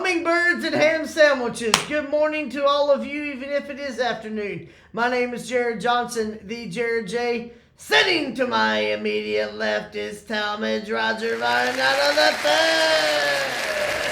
Hummingbirds and ham sandwiches. Good morning to all of you, even if it is afternoon. My name is Jared Johnson, the Jared J. Sitting to my immediate left is Talmadge Rodger Varnado the third.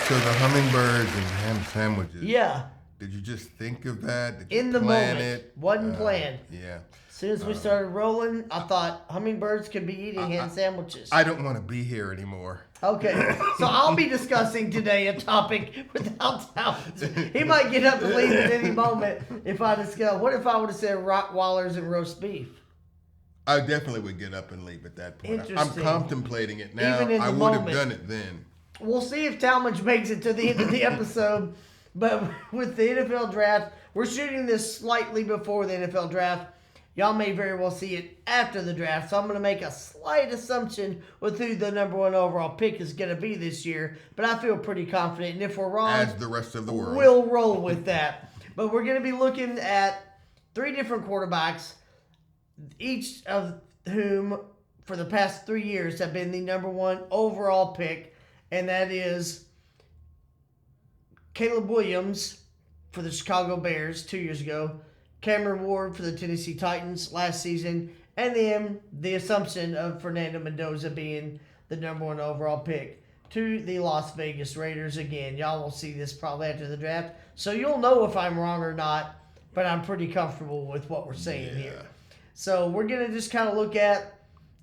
So the hummingbirds and ham sandwiches. Yeah. Did you just think of that? Did you In the plan moment. it? Wasn't planned. Yeah. As soon as we started rolling, I thought hummingbirds could be eating ham sandwiches. I don't want to be here anymore. Okay, so I'll be discussing today a topic without Talmadge. He might get up and leave at any moment if I discuss. What if I would have said Rottweilers and roast beef? I definitely would get up and leave at that point. I'm Interesting. contemplating it now. Even in the I would have moment. done it then. We'll see if Talmadge makes it to the end of the episode. But with the NFL draft, we're shooting this slightly before the NFL draft. Y'all may very well see it after the draft. So I'm going to make a slight assumption with who the number one overall pick is going to be this year. But I feel pretty confident. And if we're wrong, As the rest of the world. we'll roll with that. But we're going to be looking at 3 different quarterbacks, each of whom for the past 3 years have been the number one overall pick. And that is Caleb Williams for the Chicago Bears 2 years ago, Cameron Ward for the Tennessee Titans last season, and then the assumption of Fernando Mendoza being the number one overall pick to the Las Vegas Raiders. Again, y'all will see this probably after the draft, so you'll know if I'm wrong or not, but I'm pretty comfortable with what we're saying here. So we're going to just kind of look at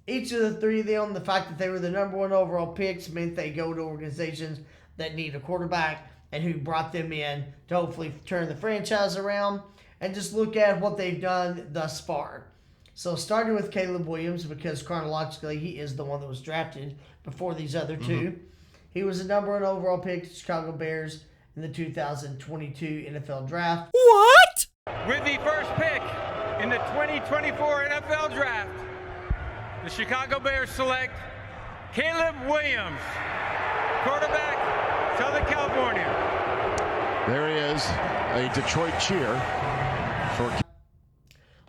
each of the 3 of them. The fact that they were the number one overall picks meant they go to organizations that need a quarterback and who brought them in to hopefully turn the franchise around, and just look at what they've done thus far. So starting with Caleb Williams, because chronologically he is the one that was drafted before these other 2. He was the number one overall pick to the Chicago Bears in the 2022 NFL Draft. What? With the first pick in the 2024 NFL Draft, the Chicago Bears select Caleb Williams, quarterback, Southern California. There he is, a Detroit cheer for.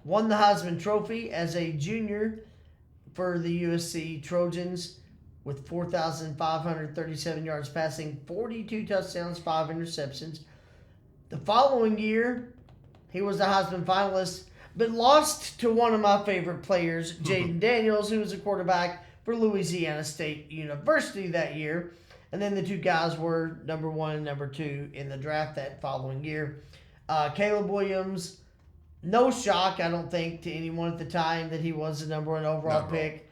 Won the Heisman Trophy as a junior for the USC Trojans with 4,537 yards passing, 42 touchdowns, 5 interceptions. The following year, he was a Heisman finalist, but lost to one of my favorite players, Jaden Daniels, who was a quarterback for Louisiana State University that year. And then the 2 guys were number 1 and number 2 in the draft that following year. Caleb Williams, no shock, I don't think, to anyone at the time that he was the number 1 overall pick.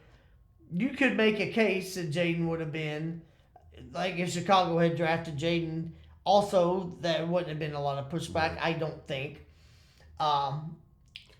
You could make a case that Jaden would have been, like if Chicago had drafted Jaden, also there wouldn't have been a lot of pushback, I don't think. I'm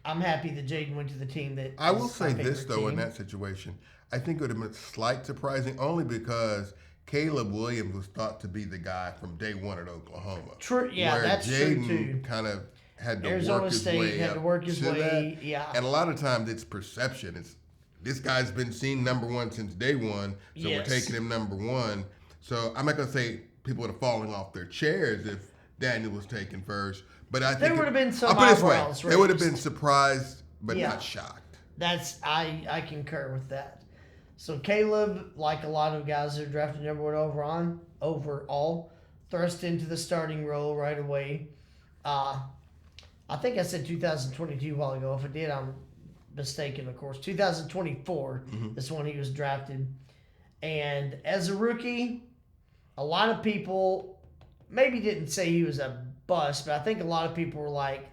happy that Jaden went to the team that I will say my this, favorite though, team. in that situation. I think it would have been slight surprising only because Caleb Williams was thought to be the guy from day one at Oklahoma. True, yeah, where that's true, Jaden too. kind of had to Arizona work his State way had up to work his to way, that. yeah. And a lot of times it's perception. It's this guy's been seen number 1 since day one, so Yes. we're taking him number 1. So I'm not gonna say people would have fallen off their chairs if Daniel was taken first, but I think There would have been some I'll put it this way: eyebrows they would have raised. been surprised, but Yeah. not shocked. I concur with that. So Caleb, like a lot of guys that are drafted number 1 overall, thrust into the starting role right away. I think I said 2022 a while ago. If I did, I'm mistaken, of course. 2024 is when he was drafted. And as a rookie, a lot of people maybe didn't say he was a bust, but I think a lot of people were like,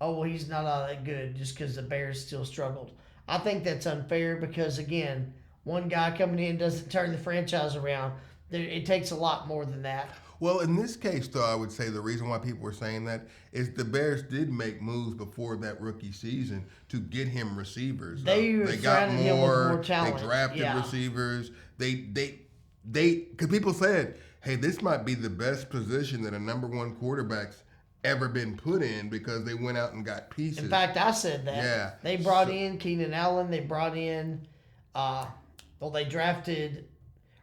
oh, well, he's not all that good just because the Bears still struggled. I think that's unfair because, again, one guy coming in doesn't turn the franchise around. It takes a lot more than that. Well, in this case, though, I would say the reason why people were saying that is the Bears did make moves before that rookie season to get him receivers. They got surrounded him with more talent. They drafted Yeah. receivers. Because people said, hey, this might be the best position that a number 1 quarterback's ever been put in because they went out and got pieces. In fact, I said that. Yeah. They brought in Keenan Allen. They brought in, they drafted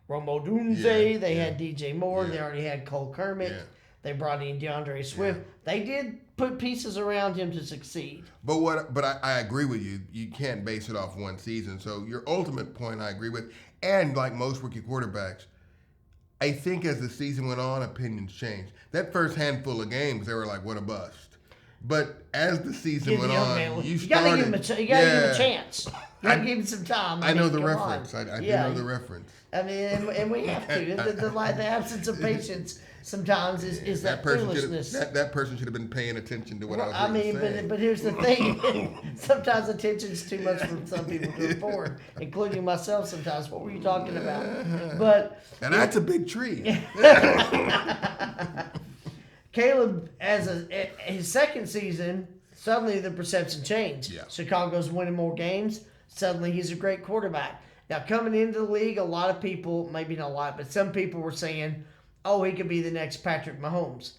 Romo Dunze. They had DJ Moore. They already had Cole Kermit. Yeah. They brought in DeAndre Swift. They did put pieces around him to succeed. But I agree with you. You can't base it off one season. So your ultimate point I agree with. And like most rookie quarterbacks, I think as the season went on, opinions changed. That first handful of games, they were like, what a bust. But as the season went on, you gotta give him a chance. You gotta give him some time. I know the reference. I do know the reference. I mean, and we have to. The absence of patience sometimes is that foolishness. That person should have been paying attention to what I was saying. But here's the thing. Sometimes attention's too much for some people to afford, including myself sometimes. What were you talking about? But now that's a big tree. Caleb, his second season, suddenly the perception changed. Yeah. Chicago's winning more games. Suddenly he's a great quarterback. Now, coming into the league, a lot of people, maybe not a lot, but some people were saying, oh, he could be the next Patrick Mahomes.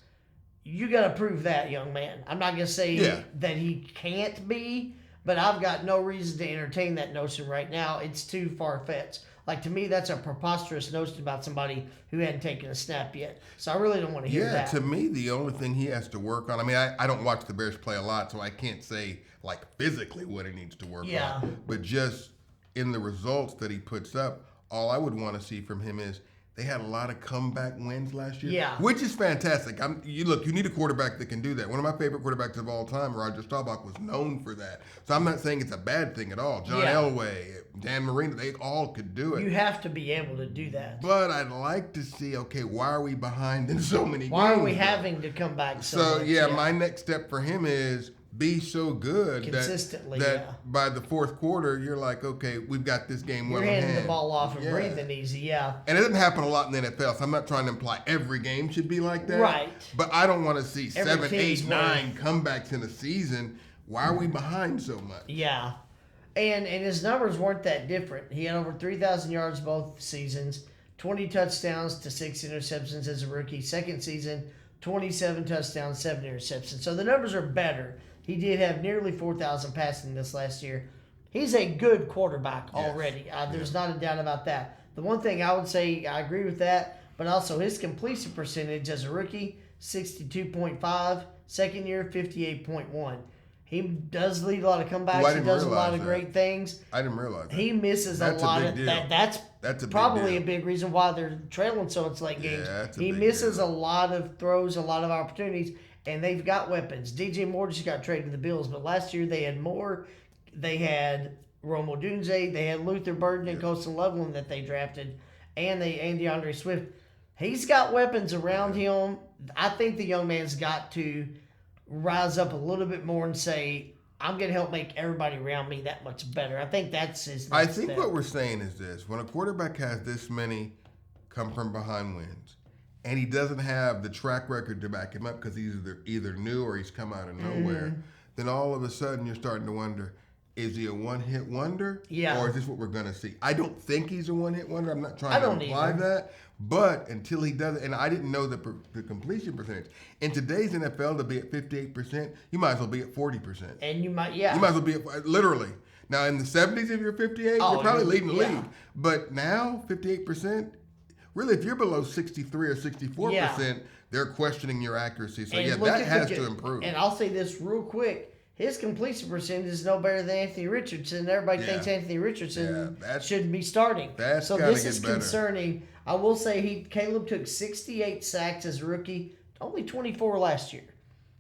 You got to prove that, young man. I'm not going to say that he can't be, but I've got no reason to entertain that notion right now. It's too far-fetched. Like, to me, that's a preposterous notion about somebody who hadn't taken a snap yet. So I really don't want to hear that. Yeah, to me, the only thing he has to work on, I mean, I don't watch the Bears play a lot, so I can't say, like, physically what he needs to work on. But just in the results that he puts up, all I would want to see from him is they had a lot of comeback wins last year. Yeah. Which is fantastic. You need a quarterback that can do that. One of my favorite quarterbacks of all time, Roger Staubach, was known for that. So I'm not saying it's a bad thing at all. John Elway, Dan Marino, they all could do it. You have to be able to do that. But I'd like to see, okay, why are we behind in so many games? Why are we having to come back so much? Yeah, my next step for him is be so good consistently that by the fourth quarter, you're like, okay, we've got this game well in hand. You're handing the ball off and breathing easy, And it doesn't happen a lot in the NFL, so I'm not trying to imply every game should be like that. Right. But I don't want to see 7, 8, 9 comebacks in a season. Why are we behind so much? Yeah. And his numbers weren't that different. He had over 3,000 yards both seasons, 20 touchdowns to 6 interceptions as a rookie. Second season, 27 touchdowns, 7 interceptions. So the numbers are better. He did have nearly 4,000 passing this last year. He's a good quarterback already. There's not a doubt about that. The one thing I would say, I agree with that, but also his completion percentage as a rookie, 62.5. Second year, 58.1. He does lead a lot of comebacks. He does a lot of great things. I didn't realize that. He misses a lot of that. That's probably a big reason why they're trailing so much late games. He misses a lot of throws, a lot of opportunities. And they've got weapons. DJ Moore just got traded to the Bills, but last year they had Moore. They had Romo Dunze. They had Luther Burden and Colston Loveland that they drafted, and DeAndre Swift. He's got weapons around him. I think the young man's got to rise up a little bit more and say, I'm going to help make everybody around me that much better. I think that's his next step. What we're saying is this. When a quarterback has this many come from behind wins, and he doesn't have the track record to back him up because he's either new or he's come out of nowhere, then all of a sudden you're starting to wonder, is he a one-hit wonder? Yeah. Or is this what we're going to see? I don't think he's a one-hit wonder. I'm not trying to imply that. But until he does it, and I didn't know the completion percentage. In today's NFL, to be at 58%, you might as well be at 40%. And you might as well be at, literally. Now, in the 70s, if you're 58, you're probably leading the league. But now, 58%, really, if you're below 63 or 64%, they're questioning your accuracy. So, that has to improve. And I'll say this real quick. His completion percentage is no better than Anthony Richardson. Everybody thinks Anthony Richardson should be starting. So this is concerning. I will say Caleb took 68 sacks as a rookie, only 24 last year.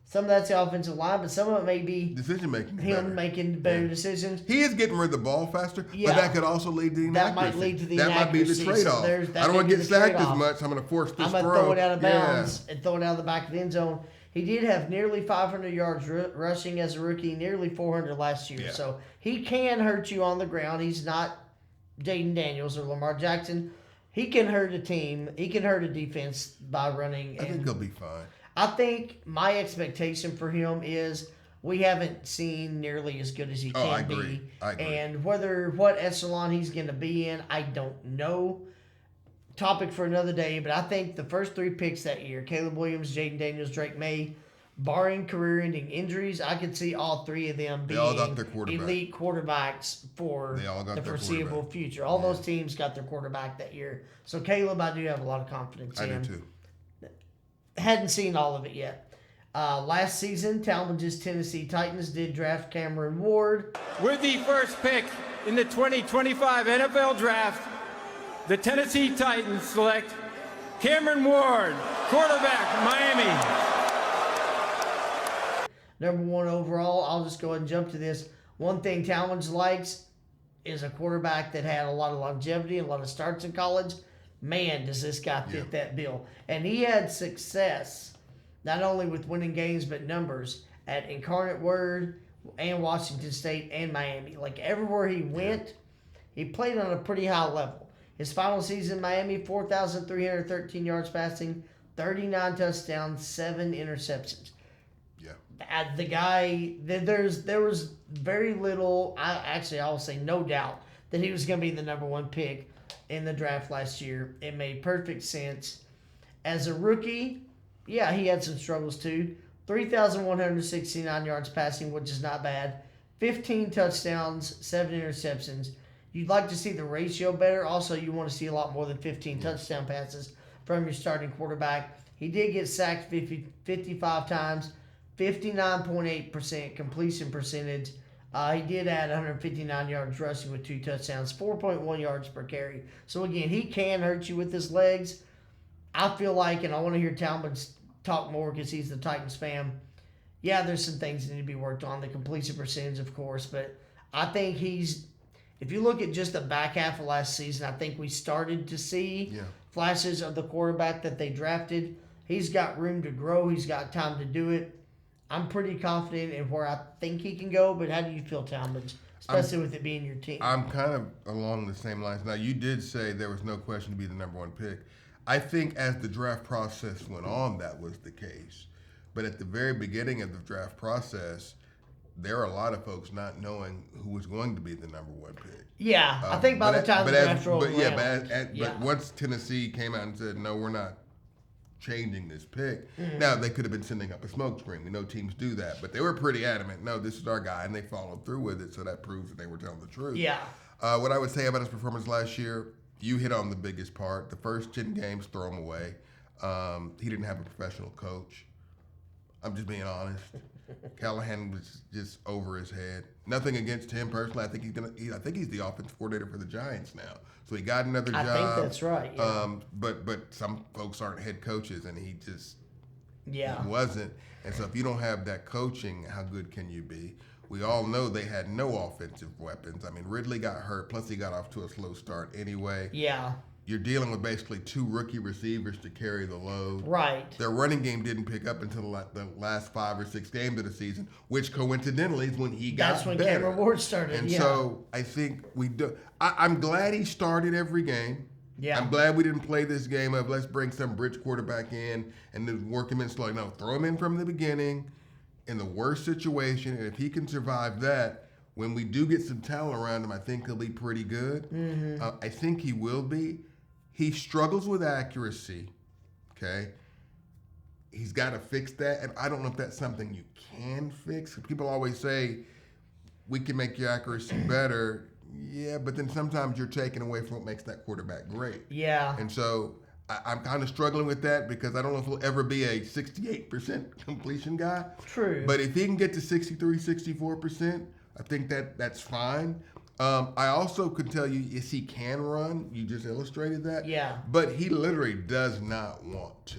Some of that's the offensive line, but some of it may be decision-making. Him making better decisions. He is getting rid of the ball faster, but that could also lead to the inaccuracy. That might lead to the inaccuracy. That might be the trade-off. I don't want to get sacked as much. I'm going to force this throw. I'm going to throw it out of bounds and throw it out of the back of the end zone. He did have nearly 500 yards rushing as a rookie, nearly 400 last year. So he can hurt you on the ground. He's not Jaden Daniels or Lamar Jackson. He can hurt a team. He can hurt a defense by running. I think he'll be fine. I think my expectation for him is we haven't seen nearly as good as he can be. I agree. And what echelon he's going to be in, I don't know. Topic for another day, but I think the first 3 picks that year, Caleb Williams, Jaden Daniels, Drake May, barring career-ending injuries, I could see all 3 of them being elite quarterbacks for the foreseeable future. All those teams got their quarterback that year. So Caleb, I do have a lot of confidence in. I do too. Hadn't seen all of it yet. Last season, Talmadge's Tennessee Titans did draft Cameron Ward. With the first pick in the 2025 NFL Draft, the Tennessee Titans select Cameron Ward, quarterback, Miami. Number 1 overall, I'll just go ahead and jump to this. One thing Talmadge likes is a quarterback that had a lot of longevity, a lot of starts in college. Man, does this guy fit that bill. And he had success, not only with winning games, but numbers at Incarnate Word and Washington State and Miami. Like, everywhere he went, he played on a pretty high level. His final season in Miami, 4,313 yards passing, 39 touchdowns, 7 interceptions. The guy, there was very little, I will say no doubt that he was going to be the number 1 pick in the draft last year. It made perfect sense. As a rookie, he had some struggles too. 3,169 yards passing, which is not bad. 15 touchdowns, 7 interceptions. You'd like to see the ratio better. Also, you want to see a lot more than 15 touchdown passes from your starting quarterback. He did get sacked 55 times. 59.8% completion percentage. He did add 159 yards rushing with 2 touchdowns, 4.1 yards per carry. So, again, he can hurt you with his legs. I feel like, and I want to hear Talmadge talk more because he's the Titans fan. Yeah, there's some things that need to be worked on. The completion percentage, of course. But I think if you look at just the back half of last season, I think we started to see flashes of the quarterback that they drafted. He's got room to grow. He's got time to do it. I'm pretty confident in where I think he can go, but how do you feel, Talmadge, especially with it being your team? I'm kind of along the same lines. Now, you did say there was no question to be the number 1 pick. I think as the draft process went on, that was the case. But at the very beginning of the draft process, there are a lot of folks not knowing who was going to be the number 1 pick. Yeah, I think by the time the draft rolled around. But once Tennessee came out and said, no, we're not changing this pick. Now, they could have been sending up a smoke screen. We know teams do that. But they were pretty adamant, no, this is our guy, and they followed through with it, so that proves that they were telling the truth. Yeah. What I would say about his performance last year, you hit on the biggest part. The first 10 games, throw him away. He didn't have a professional coach. I'm just being honest. Callahan was just over his head. Nothing against him personally. I think he's the offensive coordinator for the Giants now. So he got another job. I think that's right. Yeah. But some folks aren't head coaches, and he just he wasn't. And so if you don't have that coaching, how good can you be? We all know they had no offensive weapons. I mean, Ridley got hurt, plus he got off to a slow start anyway. Yeah. You're dealing with basically 2 rookie receivers to carry the load. Right. Their running game didn't pick up until the last 5 or 6 games of the season, which coincidentally is when he got That's when better. Cameron Ward started. And so I think we do. I'm glad he started every game. Yeah. I'm glad we didn't play this game of let's bring some bridge quarterback in and then work him in slow. No, throw him in from the beginning in the worst situation, and if he can survive that, when we do get some talent around him, I think he'll be pretty good. I think he will be. He struggles with accuracy, okay? He's got to fix that, and I don't know if that's something you can fix. People always say, we can make your accuracy better. Yeah, but then sometimes you're taking away from what makes that quarterback great. Yeah. And so I'm kind of struggling with that because I don't know if he'll ever be a 68% completion guy. True. But if he can get to 63, 64%, I think that's fine. I also could tell you, yes, he can run. You just illustrated that. Yeah. But he literally does not want to.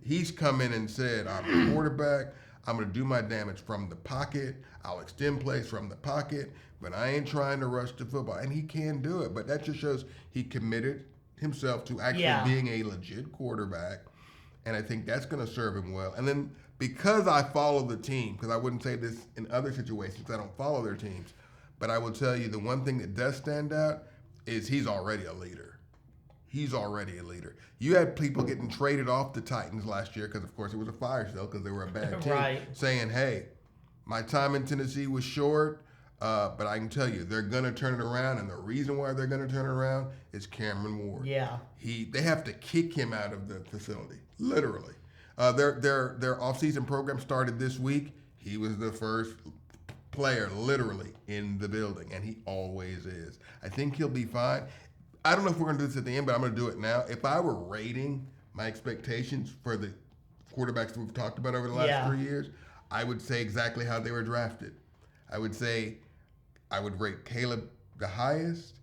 He's come in and said, I'm a quarterback. I'm going to do my damage from the pocket. I'll extend plays from the pocket, but I ain't trying to rush the football. And he can do it. But that just shows he committed himself to actually being a legit quarterback. And I think that's going to serve him well. And then because I follow the team, because I wouldn't say this in other situations, I don't follow their teams. But I will tell you the one thing that does stand out is he's already a leader. He's already a leader. You had people getting traded off the Titans last year because, of course, it was a fire sale because they were a bad team, Right. saying, hey, my time in Tennessee was short, but I can tell you they're going to turn it around, and the reason why they're going to turn it around is Cameron Ward. Yeah. They have to kick him out of the facility, literally. Their offseason program started this week. He was the first player literally in the building, and he always is. I think he'll be fine. I don't know if we're going to do this at the end, but I'm going to do it now. If I were rating my expectations for the quarterbacks that we've talked about over the last 3 years, I would say exactly how they were drafted. I would say I would rate Caleb the highest,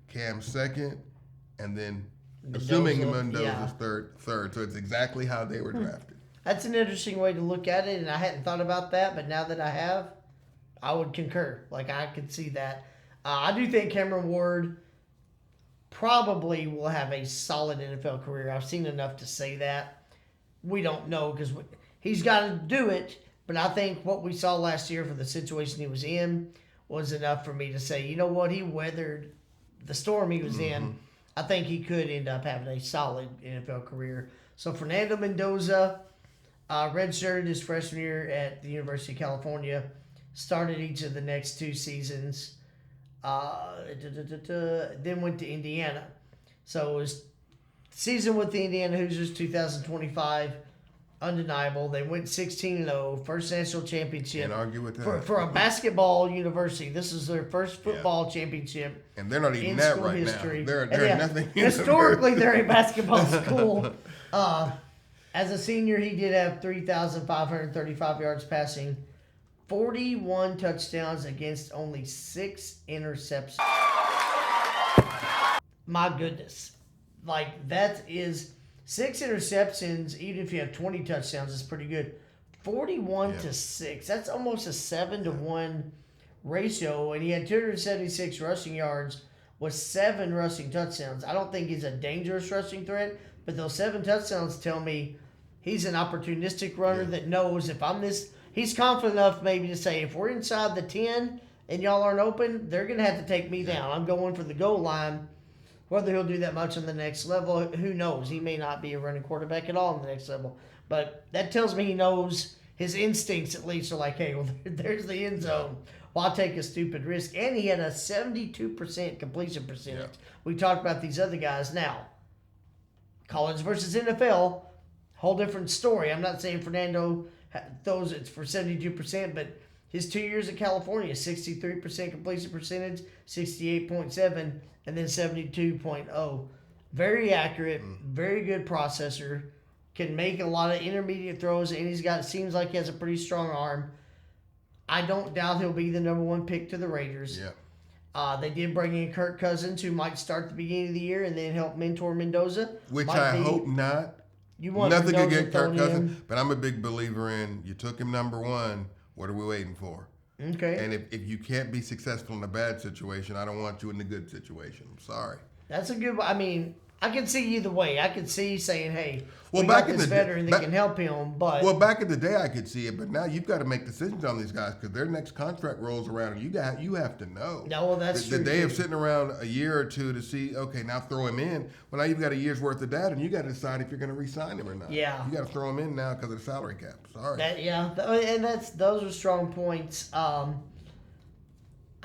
Cam second, and then Assuming Mendoza's third, so it's exactly how they were drafted. That's an interesting way to look at it, and I hadn't thought about that, but now that I have, I would concur. Like, I could see that. I do think Cameron Ward probably will have a solid NFL career. I've seen enough to say that. We don't know because he's got to do it, but I think what we saw last year for the situation he was in was enough for me to say, you know what, he weathered the storm he was in. I think he could end up having a solid NFL career. So Fernando Mendoza redshirted his freshman year at the University of California, started each of the next 2 seasons, then went to Indiana. So his season with the Indiana Hoosiers 2025, undeniable. They went 16-0, first national championship. Can't argue with that. For a basketball university, this is their first football championship. And they're not even in that school right history. now. They're nothing. Historically, they're a basketball school. As a senior, he did have 3,535 yards passing, 41 touchdowns against only 6 interceptions. My goodness. Like, that is 6 interceptions, even if you have 20 touchdowns, is pretty good. 41 to 6. That's almost a 7-to-1 ratio, and he had 276 rushing yards with 7 rushing touchdowns. I don't think he's a dangerous rushing threat, but those 7 touchdowns tell me he's an opportunistic runner that knows if I'm this. He's confident enough maybe to say, if we're inside the 10 and y'all aren't open, they're going to have to take me down. I'm going for the goal line. Whether he'll do that much on the next level, who knows? He may not be a running quarterback at all on the next level. But that tells me he knows his instincts at least are like, hey, well, there's the end zone. Well, I'll take a stupid risk. And he had a 72% completion percentage. Yeah. We talked about these other guys. Now, college versus NFL, whole different story. I'm not saying Fernando throws it for 72%, but his 2 years at California, 63% completion percentage, 68.7%. And then 72.0. Very accurate, very good processor. Can make a lot of intermediate throws, and seems like he has a pretty strong arm. I don't doubt he'll be the number 1 pick to the Raiders. Yeah. They did bring in Kirk Cousins, who might start the beginning of the year and then help mentor Mendoza. Which I hope not. You want nothing Mendoza against Kirk Cousins, in. but I'm a big believer in you took him number 1. What are we waiting for? Okay. And if you can't be successful in a bad situation, I don't want you in the good situation. I'm sorry. That's a good. I mean, I can see either way. I could see saying, "Hey, well, we got this veteran that can help him." But back in the day, I could see it, but now you've got to make decisions on these guys because their next contract rolls around, and you have to know. No, well, that's true. The day of sitting around a year or two to see, okay, now throw him in. Well, now you've got a year's worth of data, and you got to decide if you're going to re-sign him or not. Yeah, you got to throw him in now because of the salary cap. Sorry. And those are strong points.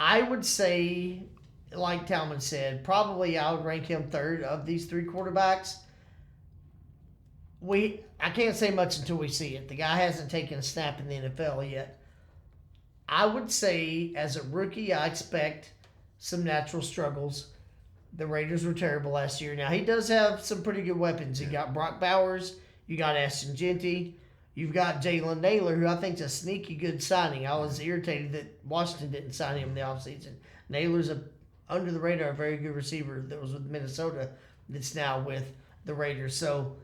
I would say, like Talmadge said, probably I would rank him 3rd of these 3 quarterbacks. I can't say much until we see it. The guy hasn't taken a snap in the NFL yet. I would say, as a rookie, I expect some natural struggles. The Raiders were terrible last year. Now, he does have some pretty good weapons. You got Brock Bowers. You got Ashton Genty. You've got Jalen Naylor, who I think is a sneaky good signing. I was irritated that Washington didn't sign him in the offseason. Naylor's under the radar, a very good receiver that was with Minnesota that's now with the Raiders. So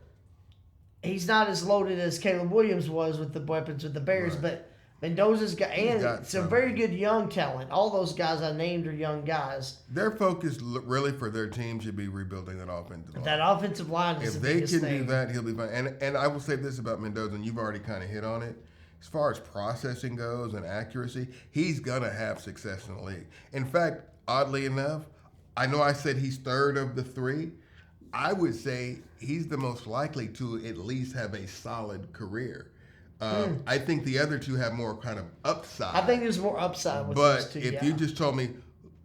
he's not as loaded as Caleb Williams was with the weapons with the Bears, right. But Mendoza's got some very good young talent. All those guys I named are young guys. Their focus really for their team should be rebuilding that offensive line. That offensive line is the biggest thing. If they can do that, he'll be fine. And I will say this about Mendoza, and you've already kind of hit on it. As far as processing goes and accuracy, he's going to have success in the league. In fact, oddly enough, I know I said he's 3rd of the 3. I would say he's the most likely to at least have a solid career. I think the other 2 have more kind of upside. I think there's more upside with those 2, But if you just told me,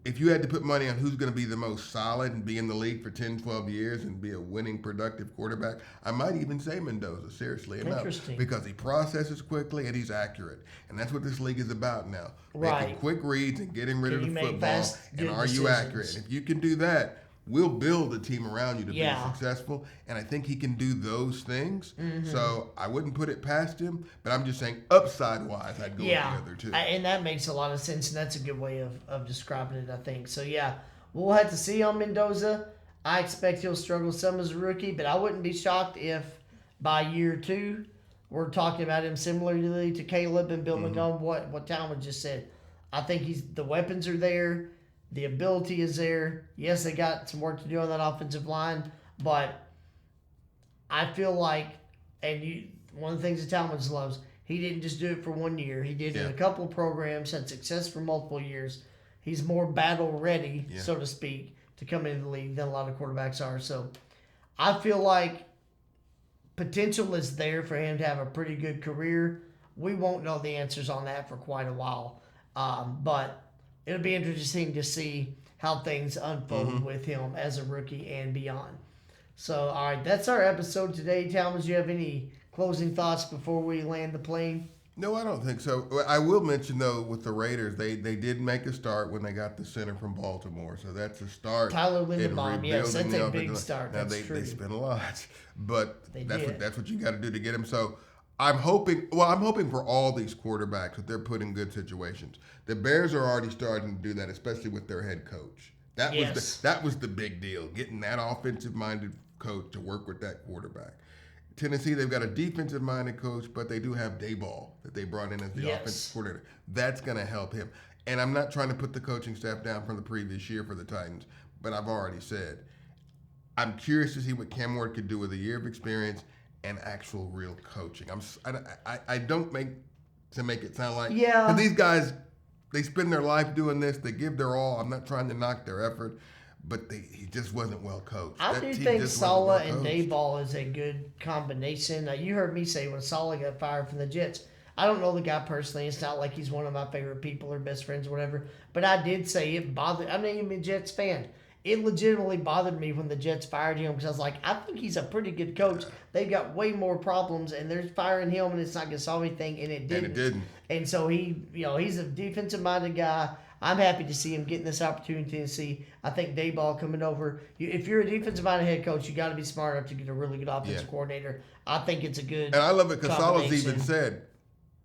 if you had to put money on who's going to be the most solid and be in the league for 10, 12 years and be a winning, productive quarterback, I might even say Mendoza, seriously enough. Because he processes quickly and he's accurate. And that's what this league is about now. Right. Making quick reads and getting rid of the football. And are you decisions? accurate? And if you can do that, we'll build a team around you to be successful, and I think he can do those things. Mm-hmm. So I wouldn't put it past him, but I'm just saying upside-wise, I'd go with the other 2. And that makes a lot of sense, and that's a good way of describing it, I think. So, we'll have to see on Mendoza. I expect he'll struggle some as a rookie, but I wouldn't be shocked if by year 2 we're talking about him similarly to Caleb and building on what Talmadge just said. I think the weapons are there, the ability is there. Yes, they got some work to do on that offensive line, but I feel like, one of the things that Talmadge loves, he didn't just do it for 1 year. He did it in a couple of programs, had success for multiple years. He's more battle ready, so to speak, to come into the league than a lot of quarterbacks are. So I feel like potential is there for him to have a pretty good career. We won't know the answers on that for quite a while. But it'll be interesting to see how things unfold with him as a rookie and beyond. So, all right, that's our episode today. Talmadge, do you have any closing thoughts before we land the plane? No, I don't think so. I will mention, though, with the Raiders, they did make a start when they got the center from Baltimore. So that's a start. Tyler Linderbaum, yes, that's a big offensive start. Now, That's true. they spent a lot, but did. that's what you got to do to get him. So I'm hoping for all these quarterbacks that they're put in good situations. The Bears are already starting to do that, especially with their head coach. That was the big deal, getting that offensive-minded coach to work with that quarterback. Tennessee, they've got a defensive-minded coach, but they do have Dayball that they brought in as the offensive coordinator. That's going to help him. And I'm not trying to put the coaching staff down from the previous year for the Titans, but I've already said I'm curious to see what Cam Ward could do with a year of experience and actual real coaching. I don't make it sound like 'cause these guys, they spend their life doing this. They give their all. I'm not trying to knock their effort. But he just wasn't well coached. I do think Saleh and Dayball is a good combination. Now, you heard me say when Saleh got fired from the Jets, I don't know the guy personally. It's not like he's one of my favorite people or best friends or whatever. But I did say it bothered. I'm not even a Jets fan. It legitimately bothered me when the Jets fired him because I was like, I think he's a pretty good coach. They've got way more problems, and they're firing him, and it's not going to solve anything, and it didn't. And so he's a defensive-minded guy. I'm happy to see him getting this opportunity to see. I think Dayball coming over. If you're a defensive-minded head coach, you got to be smart enough to get a really good offensive coordinator. I think it's a good. And I love it because Saleh's even said,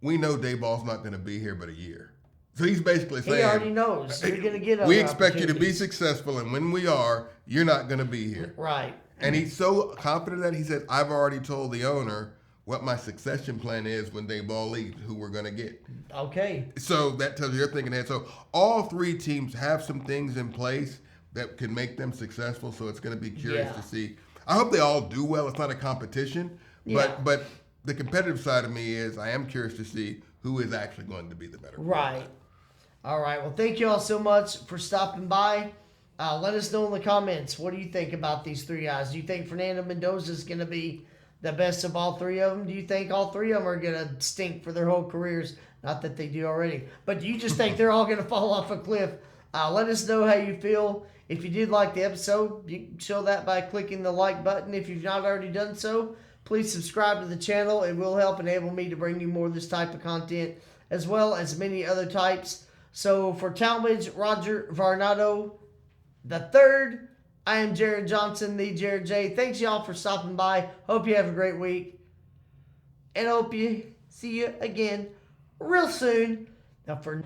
"We know Dayball's not going to be here but a year." So he's basically saying, he already knows you're going to get other we expect you to be successful, and when we are, you're not going to be here. Right. And he's so confident that he said, I've already told the owner what my succession plan is when Dayball leaves, who we're going to get. Okay. So that tells you they're thinking ahead. So all three teams have some things in place that can make them successful. So it's going to be curious to see. I hope they all do well. It's not a competition. But the competitive side of me is I am curious to see who is actually going to be the better. Right. All right. Well, thank you all so much for stopping by. Let us know in the comments. What do you think about these three guys? Do you think Fernando Mendoza is going to be the best of all three of them? Do you think all three of them are going to stink for their whole careers? Not that they do already. But do you just think they're all going to fall off a cliff? Let us know how you feel. If you did like the episode, you can show that by clicking the like button. If you've not already done so, please subscribe to the channel. It will help enable me to bring you more of this type of content, as well as many other types. So for Talmadge Rodger Varnado III, I am Jared Johnson, the Jared J. Thanks y'all for stopping by. Hope you have a great week. And I hope you see you again real soon. Now for